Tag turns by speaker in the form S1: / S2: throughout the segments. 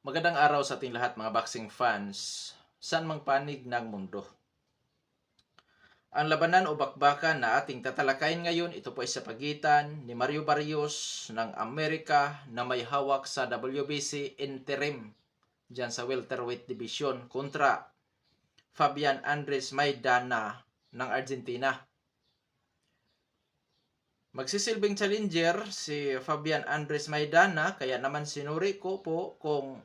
S1: Magandang araw sa ating lahat mga boxing fans, saan mang panig ng mundo. Ang labanan o bakbakan na ating tatalakayin ngayon, ito po ay sa pagitan ni Mario Barrios ng Amerika na may hawak sa WBC interim dyan sa welterweight division kontra Fabian Andres Maidana ng Argentina. Magsisilbing challenger si Fabian Andres Maidana, kaya naman sinuri ko po kung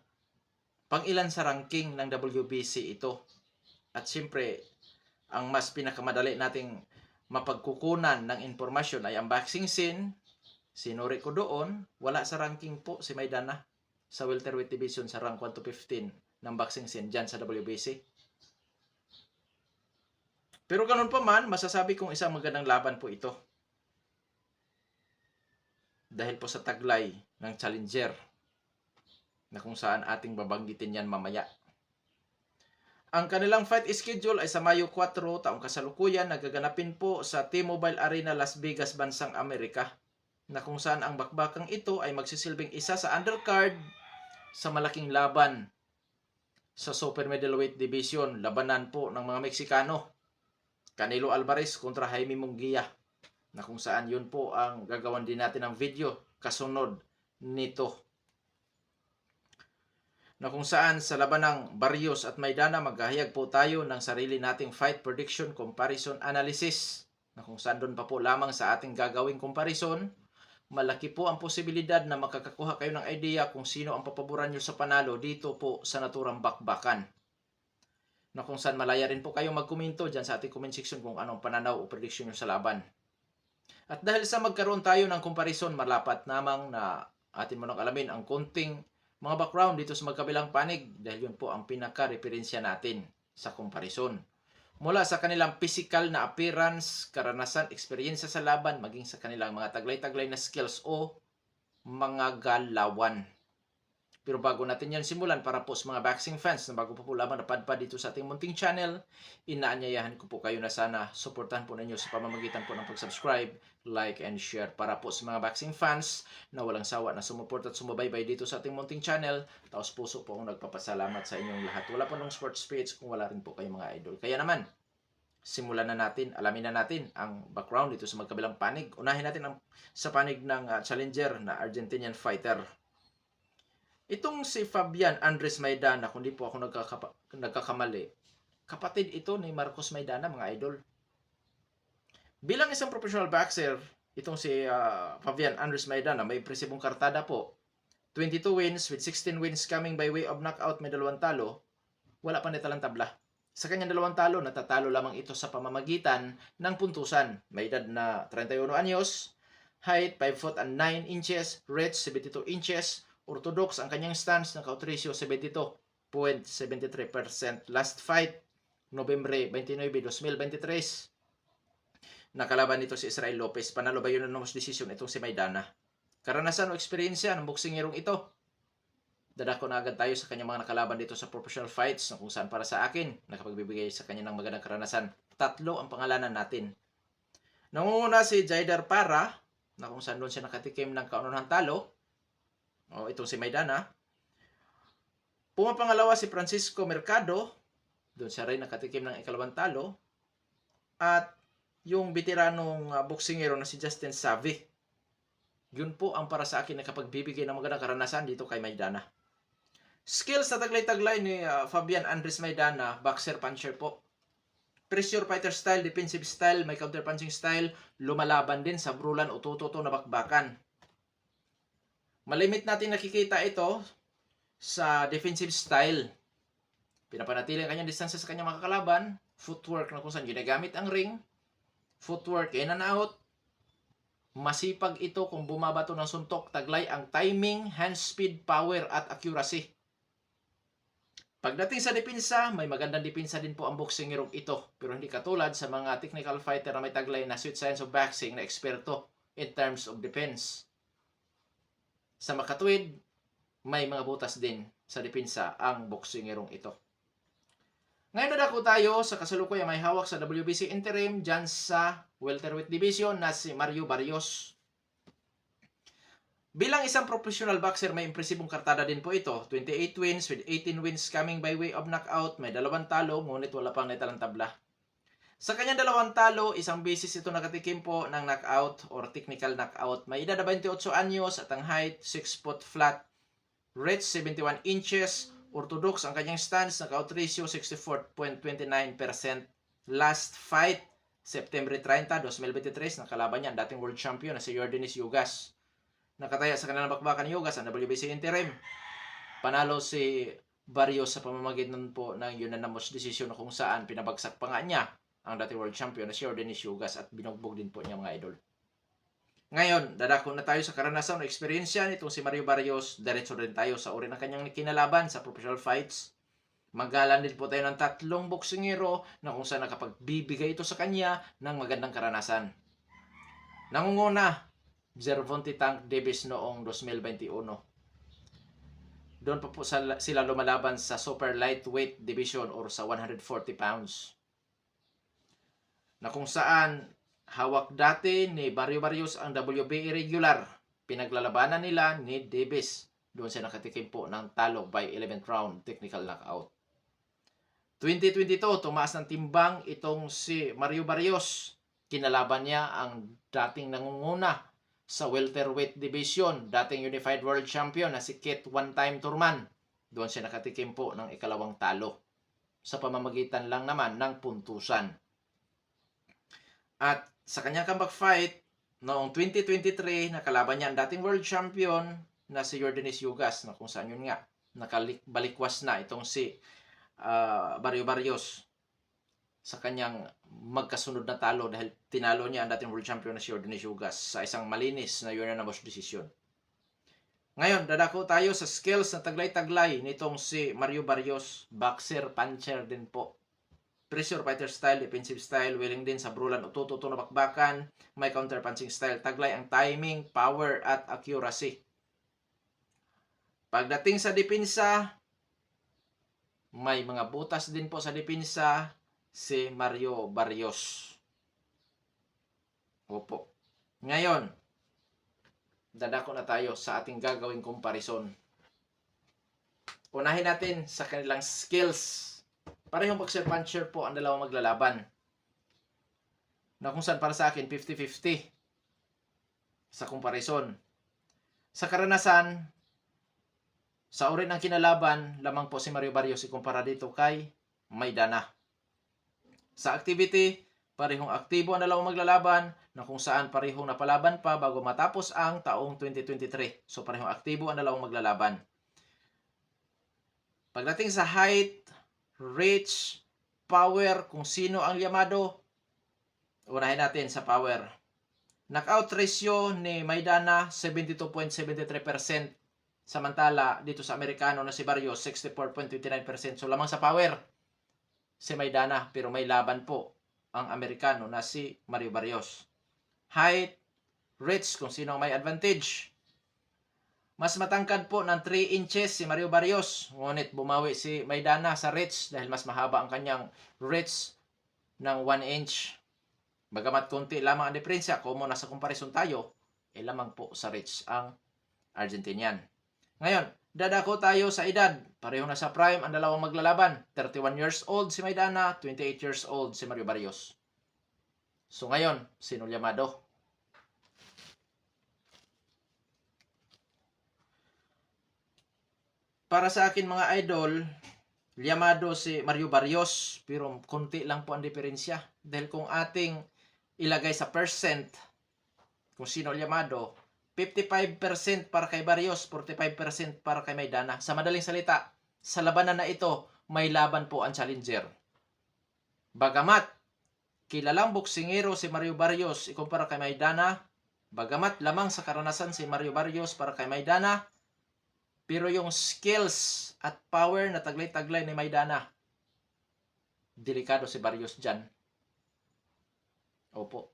S1: pang-ilan sa ranking ng WBC ito. At siyempre, ang mas pinakamadali nating mapagkukunan ng impormasyon ay ang boxing scene. Sinuri ko doon, wala sa ranking po si Maidana sa welterweight division sa rank 1 to 15 ng boxing scene dyan sa WBC. Pero ganun pa man, masasabi kong isang magandang laban po ito. Dahil po sa taglay ng challenger na kung saan ating babanggitin yan mamaya. Ang kanilang fight schedule ay sa Mayo 4, taong kasalukuyan, nagaganapin po sa T-Mobile Arena, Las Vegas, bansang Amerika, na kung saan ang bakbakang ito ay magsisilbing isa sa undercard sa malaking laban sa Super Middleweight Division, labanan po ng mga Meksikano, Canelo Alvarez kontra Jaime Munguia, na kung saan yun po ang gagawan din natin ng video kasunod nito. Na kung saan sa laban ng Barrios at Maidana, maghahayag po tayo ng sarili nating fight prediction comparison analysis, na kung saan doon pa po lamang sa ating gagawing comparison, malaki po ang posibilidad na makakakuha kayo ng idea kung sino ang papaboran nyo sa panalo dito po sa naturang bakbakan. Na kung saan malaya rin po kayong magkomento dyan sa ating comment section kung anong pananaw o prediction nyo sa laban. At dahil sa magkaroon tayo ng comparison, malapat namang na atin mo nang alamin ang konting mga background dito sa magkabilang panig, dahil yun po ang pinaka-referensya natin sa comparison. Mula sa kanilang physical na appearance, karanasan, eksperyensya sa laban, maging sa kanilang mga taglay-taglay na skills o mga galawan. Pero bago natin yan simulan, para po sa mga boxing fans na bago po lamang napadpad dito sa ating munting channel, inaanyayahan ko po kayo na sana suportahan po ninyo sa pamamagitan po ng pag-subscribe, like, and share. Para po sa mga boxing fans na walang sawa na sumuport at sumubaybay dito sa ating munting channel, taos puso po akong nagpapasalamat sa inyong lahat. Wala po ng sports page kung wala rin po kayong mga idol. Kaya naman, simulan na natin, alamin na natin ang background dito sa magkabilang panig. Unahin natin sa panig ng challenger na Argentinian fighter. Itong si Fabian Andres Maidana, kung di po ako nagkakamali, kapatid ito ni Marcos Maidana, mga idol. Bilang isang professional boxer, itong si Fabian Andres Maidana, may impresibong kartada po. 22 wins with 16 wins coming by way of knockout, may 2 talo. Wala pa nitalang tabla. Sa kanyang 2 talo, natatalo lamang ito sa pamamagitan ng puntusan. May edad na 31 anyos, height 5 foot and 9 inches, reach 72 inches, orthodox ang kanyang stance, knockout ratio 72.73%. Last fight, Nobyembre 29, 2023. Nakalaban nito si Israel Lopez. Panalo ba yun ng decision itong si Maidana? Karanasan o eksperyensya ng boksingerong ito? Dadako na agad tayo sa kanyang mga nakalaban dito sa professional fights, na kung saan para sa akin, nakapagbibigay sa kanya ng magandang karanasan. 3 ang pangalanan natin. Nangunguna si Jaidar Para, na kung saan doon siya nakatikim ng kaununang talo. Itong si Maidana. Pumapangalawa si Francisco Mercado. Doon siya rin nakatikim ng ikalawang talo. At yung veteranong boksingero na si Justin Savvy. Yun po ang para sa akin na nakapagbibigay ng magandang karanasan dito kay Maidana. Skills na taglay-taglay ni Fabian Andres Maidana, boxer-puncher po. Pressure fighter style, defensive style, may counter-punching style, lumalaban din sa brulan o tututo na bakbakan. Malimit natin nakikita ito sa defensive style. Pinapanatili ang kanyang distansya sa kanyang mga kalaban. Footwork na kung saan ginagamit ang ring. Footwork in and out. Masipag ito kung bumabato ng suntok. Taglay ang timing, hand speed, power at accuracy. Pagdating sa depensa, may magandang depensa din po ang boksingerong ito. Pero hindi katulad sa mga technical fighter na may taglay na sweet science of boxing na eksperto in terms of defense. Sa makatwid, may mga butas din sa depensa ang boksingerong ito. Ngayon nadako tayo sa kasalukuyan may hawak sa WBC interim dyan sa welterweight division na si Mario Barrios. Bilang isang professional boxer, may impresibong kartada din po ito. 28 wins with 18 wins coming by way of knockout. May 2 talo, ngunit wala pang naitalang tabla. Sa kanyang 2 talo, isang beses ito nakatikim po ng knockout or technical knockout. May edad na 28 anyos at ang height 6 foot flat. Reach 71 inches. Orthodox ang kanyang stance. Knockout ratio 64.29%. Last fight, September 30, 2023, nakalaban niya ang dating world champion na si Yordenis Ugas. Nakataya sa kanilang bakbakan ni Ugas ang WBC interim. Panalo si Barrios sa pamamagitan po ng unanimous decision kung saan pinabagsak pa nga niya ang dating world champion na si Yordenis Ugas at binugbog din po niya mga idol. Ngayon, dadako na tayo sa karanasan o eksperyensya nitong si Mario Barrios. Diretso rin tayo sa uri ng kanyang kinalaban sa professional fights. Magalan din po tayo ng 3 boksingero na kung saan nakapagbibigay ito sa kanya ng magandang karanasan. Nangunguna, Gervonta Tank Davis noong 2021. Doon pa po sila lumalaban sa super lightweight division or sa 140 pounds. Na kung saan hawak dati ni Mario Barrios ang WBA regular. Pinaglalabanan nila ni Davis. Doon siya nakatikim po ng talo by 11th round technical knockout. 2022, tumaas ng timbang itong si Mario Barrios. Kinalaban niya ang dating nangunguna sa welterweight division, dating Unified World Champion na si Kit One-Time Turman. Doon siya nakatikim po ng 2 talo sa pamamagitan lang naman ng puntusan. At sa kanyang comeback fight, noong 2023, nakalaban niya ang dating world champion na si Yordenis Ugas, na kung saan yun nga, nakabalikwas na itong si Mario Barrios sa kanyang magkasunod na talo dahil tinalo niya ang dating world champion na si Yordenis Ugas sa isang malinis na unanimous decision. Ngayon, dadako tayo sa skills na taglay-taglay nitong si Mario Barrios. Boxer, puncher din po. Pressure fighter style, defensive style, willing din sa brulan o tututo na bakbakan. May counter-punching style. Taglay ang timing, power, at accuracy. Pagdating sa depensa, may mga butas din po sa depensa si Mario Barrios. Opo. Ngayon, dadako na tayo sa ating gagawing comparison. Unahin natin sa kanilang skills. Parehong boxer-puncher po ang dalawang maglalaban. Na kung saan para sa akin, 50-50 sa comparison. Sa karanasan, sa uri ng kinalaban, lamang po si Mario Barrios ikumpara dito kay Maidana. Sa activity, parehong aktibo ang dalawang maglalaban na kung saan parehong napalaban pa bago matapos ang taong 2023. So parehong aktibo ang dalawang maglalaban. Pagdating sa height, reach, power, kung sino ang yamado, unahin natin sa power. Knockout ratio ni Maidana, 72.73%. Samantala, dito sa Amerikano na si Barrios, 64.29%. So lamang sa power si Maidana, pero may laban po ang Amerikano na si Mario Barrios. Height, reach, kung sino ang may advantage. Mas matangkad po ng 3 inches si Mario Barrios. Ngunit bumawi si Maidana sa reach dahil mas mahaba ang kanyang reach ng 1 inch. Bagamat konti lamang ang diferensya, kung mo nasa comparison tayo, lamang po sa reach ang Argentinian. Ngayon, dadako tayo sa edad. Pareho na sa prime ang dalawang maglalaban. 31 years old si Maidana, 28 years old si Mario Barrios. So ngayon, sino llamado? Para sa akin mga idol, llamado si Mario Barrios, pero konti lang po ang diferensya. Dahil kung ating ilagay sa percent, kung sino llamado, 55% para kay Barrios, 45% para kay Maidana. Sa madaling salita, sa labanan na ito, may laban po ang challenger. Bagamat, kilalang boksingero si Mario Barrios ikumpara kay Maidana, bagamat lamang sa karanasan si Mario Barrios para kay Maidana, pero yung skills at power na taglay-taglay ni Maidana, delikado si Barrios dyan. Opo.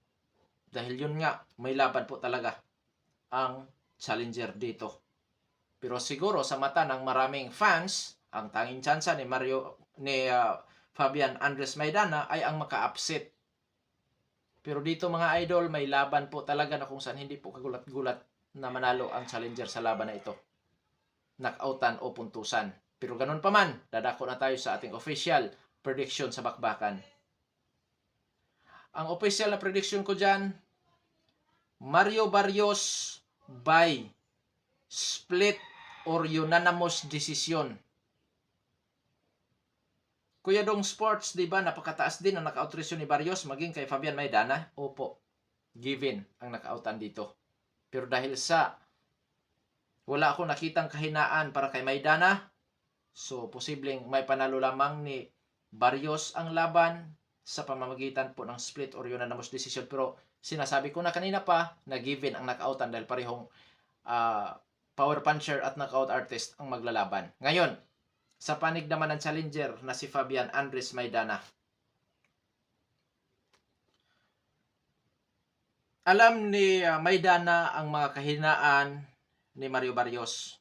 S1: Dahil yun nga, may laban po talaga ang challenger dito. Pero siguro sa mata ng maraming fans, ang tanging tsansa ni Fabian Andres Maidana ay ang maka-upset. Pero dito mga idol, may laban po talaga na kung saan hindi po kagulat-gulat na manalo ang challenger sa laban na ito. Knockoutan o puntusan. Pero ganun pa man, dadako na tayo sa ating official prediction sa bakbakan. Ang official na prediction ko dyan, Mario Barrios by split or unanimous decision. Kuya Dong Sports, di ba, napakataas din ang knockout ratio ni Barrios maging kay Fabian Maidana? Opo, given ang knockoutan dito. Pero dahil sa wala akong nakitang kahinaan para kay Maidana, so posibleng may panalo lamang ni Barrios ang laban sa pamamagitan po ng split or unanimous decision. Pero sinasabi ko na kanina pa na given ang knockoutan dahil parehong power puncher at knockout artist ang maglalaban. Ngayon, sa panig naman ng challenger na si Fabian Andres Maidana. Alam ni Maidana ang mga kahinaan ni Mario Barrios.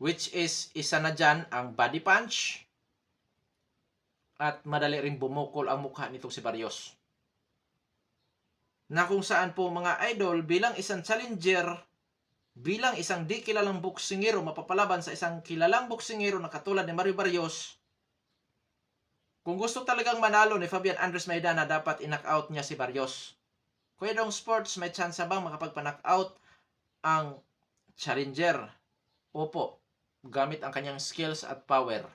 S1: Which is, isa na dyan ang body punch at madali ring bumukol ang mukha nitong si Barrios. Na kung saan po mga idol, bilang isang challenger, bilang isang di kilalang boksingero mapapalaban sa isang kilalang boksingero na katulad ni Mario Barrios, kung gusto talagang manalo ni Fabian Andres Maidana, dapat i-knockout niya si Barrios. Kuya Dong Sports, may chance bang makapagpa-knockout ang challenger? Opo, gamit ang kanyang skills at power.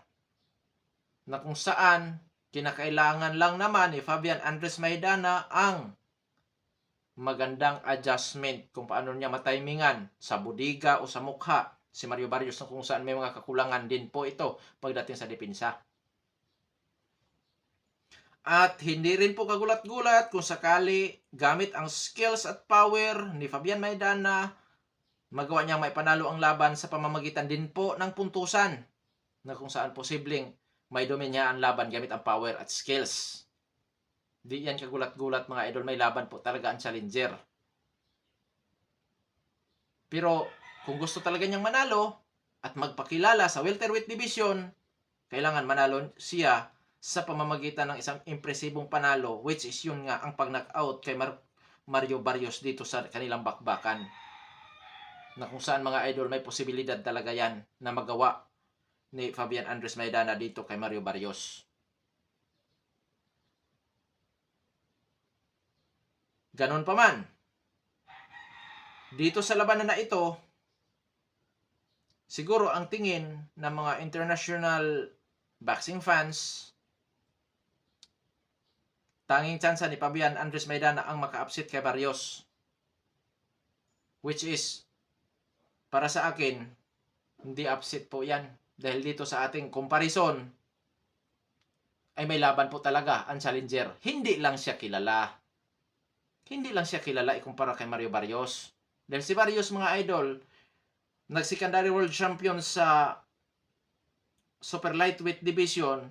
S1: Na kung saan, kinakailangan lang naman ni Fabian Andres Maidana ang magandang adjustment kung paano niya matimingan sa budiga o sa mukha si Mario Barrios, na kung saan may mga kakulangan din po ito pagdating sa depensa. At hindi rin po kagulat-gulat kung sakali gamit ang skills at power ni Fabian Maidana, magawa niyang maipanalo ang laban sa pamamagitan din po ng puntusan, na kung saan posibleng may dominya ang laban gamit ang power at skills. Di yan kagulat-gulat mga idol, may laban po talaga ang challenger. Pero kung gusto talaga niyang manalo at magpakilala sa welterweight division, kailangan manalo siya sa pamamagitan ng isang impresibong panalo, which is yun nga ang pag-knockout kay Mario Barrios dito sa kanilang bakbakan. Na kung saan mga idol, may posibilidad talaga yan na magawa ni Fabian Andres Maidana dito kay Mario Barrios. Ganon pa man, dito sa labanan na ito, siguro ang tingin ng mga international boxing fans, tanging tsansa ni Fabian Andres Maidana ang maka-upset kay Barrios. Which is, para sa akin, hindi upset po yan. Dahil dito sa ating comparison, ay may laban po talaga ang challenger. Hindi lang siya kilala. Hindi lang siya kilala ikumpara kay Mario Barrios. Dahil si Barrios, mga idol, nag-secondary world champion sa super lightweight division,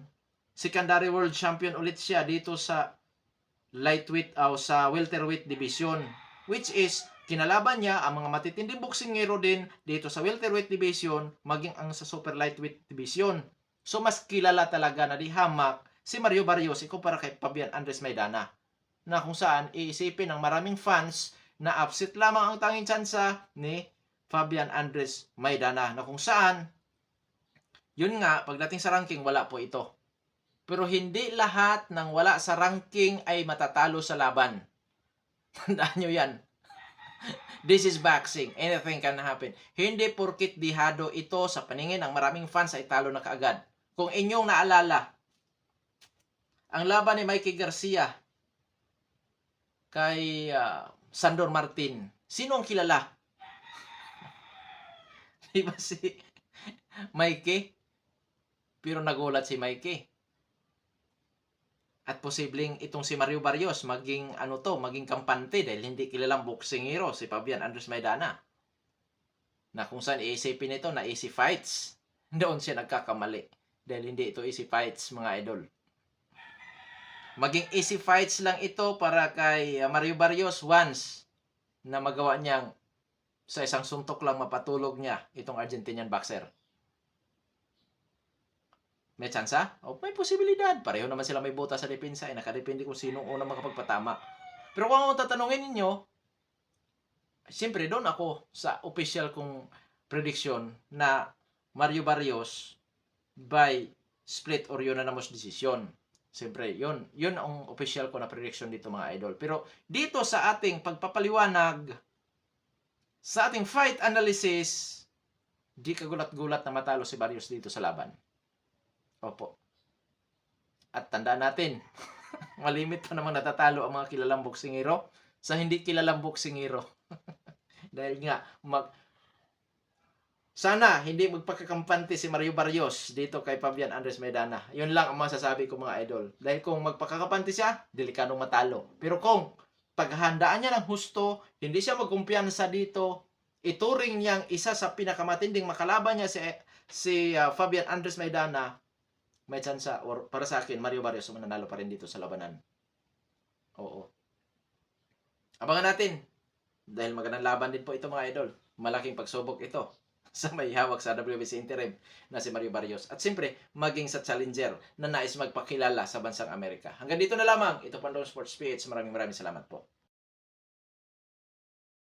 S1: secondary world champion ulit siya dito sa lightweight o sa welterweight division, which is kinalaban niya ang mga matitinding boksingero din dito sa welterweight division maging ang sa super lightweight division. So mas kilala talaga na di hamak si Mario Barrios ikumpara kay Fabian Andres Maidana, na kung saan iisipin ng maraming fans na upset lamang ang tanging tsansa ni Fabian Andres Maidana, na kung saan yun nga, pagdating sa ranking, wala po ito. Pero hindi lahat ng wala sa ranking ay matatalo sa laban. Tandaan nyo yan. This is boxing. Anything can happen. Hindi porkit dihado ito sa paningin ng maraming fans ay talo na kaagad. Kung inyong naalala, ang laban ni Mikey Garcia kay Sandor Martin, sino ang kilala? Diba si Mikey? Pero nagulat si Mikey. At posibleng itong si Mario Barrios maging maging kampante dahil hindi kilalang boksingero si Fabian Andres Maidana. Na kung saan iisipin ito na easy fights. Doon siya nagkakamali. Dahil hindi ito easy fights, mga idol. Maging easy fights lang ito para kay Mario Barrios once na magawa niyang sa isang suntok lang mapatulog niya itong Argentinian boxer. May tsansa? O may posibilidad. Pareho naman sila may buta sa depensa. Nakadepende kung sino unang makapagpatama. Pero kung ako tatanungin ninyo, Siyempre, doon ako sa official kong prediction na Mario Barrios by split or unanimous decision. Siyempre, yun ang official ko na prediction dito mga idol. Pero dito sa ating pagpapaliwanag, sa ating fight analysis, di kagulat-gulat na matalo si Barrios dito sa laban. Opo. At tandaan natin, malimit pa namang natatalo ang mga kilalang boksingero sa hindi kilalang boksingero. Dahil nga, sana hindi magpakakampante si Mario Barrios dito kay Fabian Andres Maidana. Yun lang ang masasabi ko mga idol. Dahil kung magpakakampante siya, delikadong matalo. Pero kung paghandaan niya ng husto, hindi siya magkumpiyansa dito, ituring niyang isa sa pinakamatinding makalaban niya si Fabian Andres Maidana, may tsansa, or para sa akin, Mario Barrios mananalo pa rin dito sa labanan. Oo. Abangan natin. Dahil magandang laban din po ito mga idol. Malaking pagsubok ito sa may hawak sa WBC interim na si Mario Barrios. At siyempre, maging sa challenger na nais magpakilala sa bansang Amerika. Hanggang dito na lamang. Ito Pandong Sports PH. Maraming salamat po.